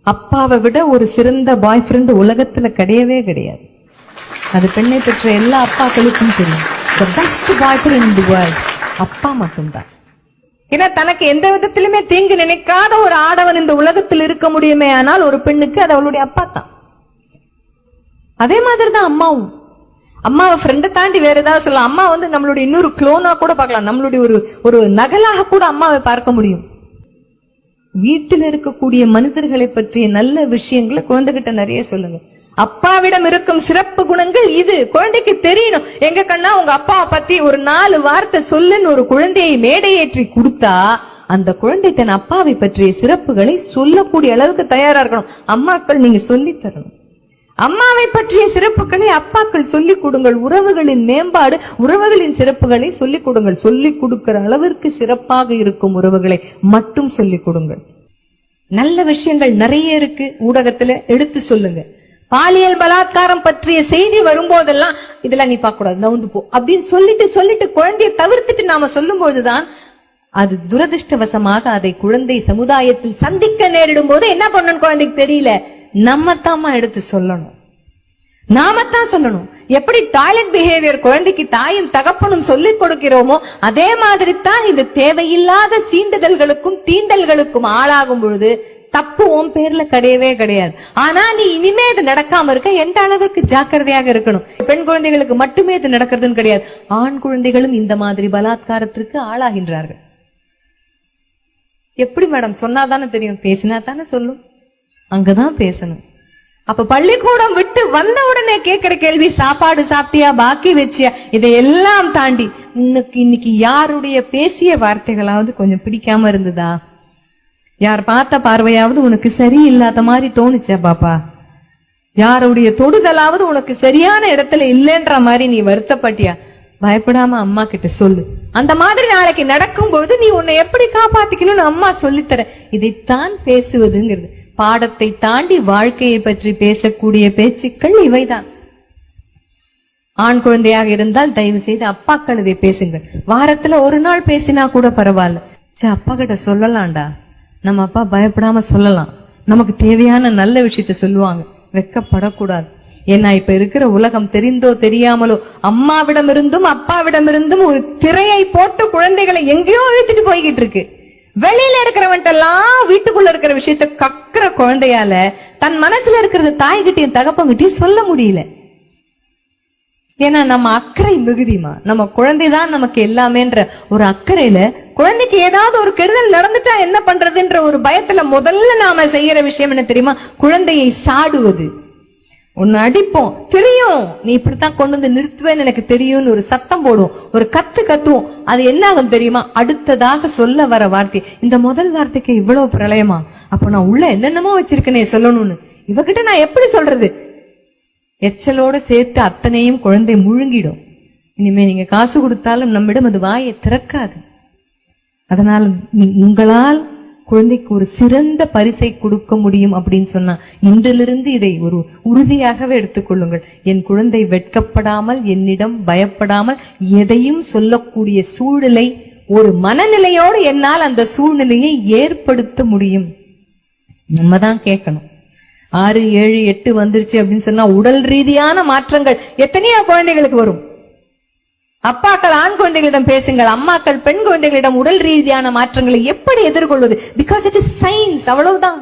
அப்பாவை விட ஒரு சிறந்த பாய் ஃப்ரெண்ட் உலகத்துல கிடையவே கிடையாது. அது பெண்ணை பெற்ற எல்லா அப்பாக்களுக்கும் தெரியும். The best boyfriend in the world அப்பா மட்டும்தான். ஏன்னா தனக்கு எந்த விதத்திலுமே தீங்கு நினைக்காத ஒரு ஆடவன் இந்த உலகத்தில் இருக்க முடியுமே ஆனால் ஒரு பெண்ணுக்கு அது அவளுடைய அப்பா தான். அதே மாதிரிதான் அம்மாவும். அம்மாவை ஃப்ரெண்டை தாண்டி வேற ஏதாவது சொல்லலாம். அம்மா நம்மளுடைய இன்னொரு குளோனா கூட பார்க்கலாம், நம்மளுடைய ஒரு நகலாக கூட அம்மாவை பார்க்க முடியும். வீட்டில் இருக்கக்கூடிய மனிதர்களை பற்றிய நல்ல விஷயங்களை குழந்தைகிட்ட நிறைய சொல்லுங்க. அப்பாவிடம் இருக்கும் சிறப்பு குணங்கள் இது குழந்தைக்கு தெரியணும். எங்க கண்ணா உங்க அப்பாவை பத்தி ஒரு 4 வார்த்தை சொல்லுன்னு ஒரு குழந்தையை மேடையேற்றி கொடுத்தா அந்த குழந்தை தன் அப்பாவை பற்றிய சிறப்புகளை சொல்லக்கூடிய அளவுக்கு தயாரா இருக்கணும். அம்மாக்கள் நீங்க சொல்லி தரணும். அம்மாவை பற்றிய சிறப்புகளை அப்பாக்கள் சொல்லிக் கொடுங்கள். உறவுகளின் மேம்பாடு, உறவுகளின் சிறப்புகளை சொல்லிக் கொடுங்கள். சொல்லிக் கொடுக்கிற அளவிற்கு சிறப்பாக இருக்கும் உறவுகளை மட்டும் சொல்லிக் கொடுங்கள். நல்ல விஷயங்கள் நிறைய இருக்கு, ஊடகத்துல எடுத்து சொல்லுங்க. பாலியல் பலாத்காரம் பற்றிய செய்தி வரும்போதெல்லாம் இதெல்லாம் நீ பார்க்க கூடாது, நவுந்து போ அப்படின்னு சொல்லிட்டு குழந்தையை தவிர்த்துட்டு நாம சொல்லும் போதுதான் அது துரதிருஷ்டவசமாக அதை குழந்தை சமுதாயத்தில் சந்திக்க நேரிடும் போது என்ன பண்ணணும் குழந்தைக்கு தெரியல. நம்ம தாமா எடுத்து சொல்லணும், நாம தான் சொல்லணும். எப்படி டாய்லெட் பிஹேவியர் குழந்தைக்கு தாயும் தகப்பனும் சொல்லிக் கொடுக்கிறோமோ அதே மாதிரி தான் இது தேவையில்லாத சீண்டுதல்களுக்கும் தீண்டல்களுக்கும் ஆளாகும் பொழுது தப்பு உன் பேர்ல கிடையவே கிடையாது. ஆனா நீ இனிமே இது நடக்காம இருக்க எந்த அளவுக்கு ஜாக்கிரதையாக இருக்கணும். பெண் குழந்தைகளுக்கு மட்டுமே இது நடக்கிறதுன்னு கிடையாது, ஆண் குழந்தைகளும் இந்த மாதிரி பலாத்காரத்திற்கு ஆளாகின்றார்கள். எப்படி மேடம் சொன்னாதானே தெரியும், பேசினா தானே சொல்லும், அங்கதான் பேசணும். அப்ப பள்ளிக்கூடம் விட்டு வந்த உடனே கேட்கிற கேள்வி சாப்பாடு சாப்பிட்டியா, பாக்கி வச்சியா, இதையெல்லாம் தாண்டி இன்னைக்கு யாருடைய பேசிய வார்த்தைகளாவது கொஞ்சம் பிடிக்காம இருந்ததா, யார் பார்த்த பார்வையாவது உனக்கு சரியில்லாத மாதிரி தோணுச்சா பாப்பா, யாருடைய தொடுதலாவது உனக்கு சரியான இடத்துல இல்லைன்ற மாதிரி நீ வருத்தப்பட்டியா, பயப்படாம அம்மா கிட்ட சொல்லு. அந்த மாதிரி நாளைக்கு நடக்கும் போது நீ உன்னை எப்படி காப்பாத்திக்கணும்னு அம்மா சொல்லித்தர. இதைத்தான் பேசுவதுங்கிறது. பாடத்தை தாண்டி வாழ்க்கையை பற்றி பேசக்கூடிய பேச்சுக்கள் இவைதான். ஆண் குழந்தையாக இருந்தால் தயவு செய்து அப்பாக்கள் இதை பேசுங்கள். வாரத்துல ஒரு நாள் பேசினா கூட பரவாயில்ல. சரி அப்பா கிட்ட சொல்லலாம்டா, நம்ம அப்பா பயப்படாம சொல்லலாம், நமக்கு தேவையான நல்ல விஷயத்த சொல்லுவாங்க, வெக்கப்படக்கூடாது. ஏன்னா இப்ப இருக்கிற உலகம் தெரிந்தோ தெரியாமலோ அம்மாவிடம் இருந்தும் அப்பாவிடம் இருந்தும் ஒரு திரையை போட்டு குழந்தைகளை எங்கேயோ இழுத்துட்டு போய்கிட்டு இருக்கு. வெளியில இருக்கிறவன்ட்டெல்லாம் வீட்டுக்குள்ள இருக்கிற விஷயத்த கக்குற குழந்தையால தன் மனசுல இருக்கிறது தாய்கிட்டையும் தகப்பங்கிட்டையும் சொல்ல முடியல. ஏன்னா நம்ம அக்கறை மிகுதிமா, நம்ம குழந்தைதான் நமக்கு எல்லாமேன்ற ஒரு அக்கறையில குழந்தைக்கு ஏதாவது ஒரு கெடுதல் நடந்துட்டா என்ன பண்றதுன்ற ஒரு பயத்துல முதல்ல நாம செய்யற விஷயம் என்ன தெரியுமா, குழந்தையை சாடுவது. ஒன்னு அடிப்போம், தெரியும் நீ இப்படித்தான் கொண்டு வந்து நிறுத்துவேன்னு எனக்கு தெரியும்னு ஒரு சத்தம் போடுவோம், ஒரு கத்துவோம். அது என்ன ஆகும் தெரியுமா, அடுத்ததாக சொல்ல வர வார்த்தை, இந்த முதல் வார்த்தைக்கு இவ்வளவு பிரளயமா, அப்ப நான் உள்ள என்னென்னமோ வச்சிருக்கேனே சொல்லணும்னு இவகிட்ட நான் எப்படி சொல்றது. எச்சலோட சேர்த்து அத்தனையும் குழந்தை முழுங்கிடும். இனிமே நீங்க காசு கொடுத்தாலும் நம்மிடம் அது வாயை திறக்காது. அதனால உங்களால் குழந்தைக்கு ஒரு சிறந்த பரிசை கொடுக்க முடியும் அப்படின்னு சொன்னா இன்றிலிருந்து இதை ஒரு உறுதியாகவே எடுத்துக்கொள்ளுங்கள். என் குழந்தை வெட்கப்படாமல் என்னிடம் பயப்படாமல் எதையும் சொல்லக்கூடிய சூழலை ஒரு மனநிலையோடு என்னால் அந்த சூழ்நிலையை ஏற்படுத்த முடியும். நம்ம தான் கேட்கணும். 6, 7, 8 வந்துருச்சு அப்படின்னு சொன்னா உடல் ரீதியான மாற்றங்கள் எத்தனையோ குழந்தைகளுக்கு வரும். அப்பாக்கள் ஆண் குழந்தைகளிடம் பேசுங்கள், அம்மாக்கள் பெண் குழந்தைகளிடம் உடல் ரீதியான மாற்றங்களை எப்படி எதிர்கொள்வது, பிகாஸ் இட் இஸ் சயின்ஸ், அவ்வளவுதான்.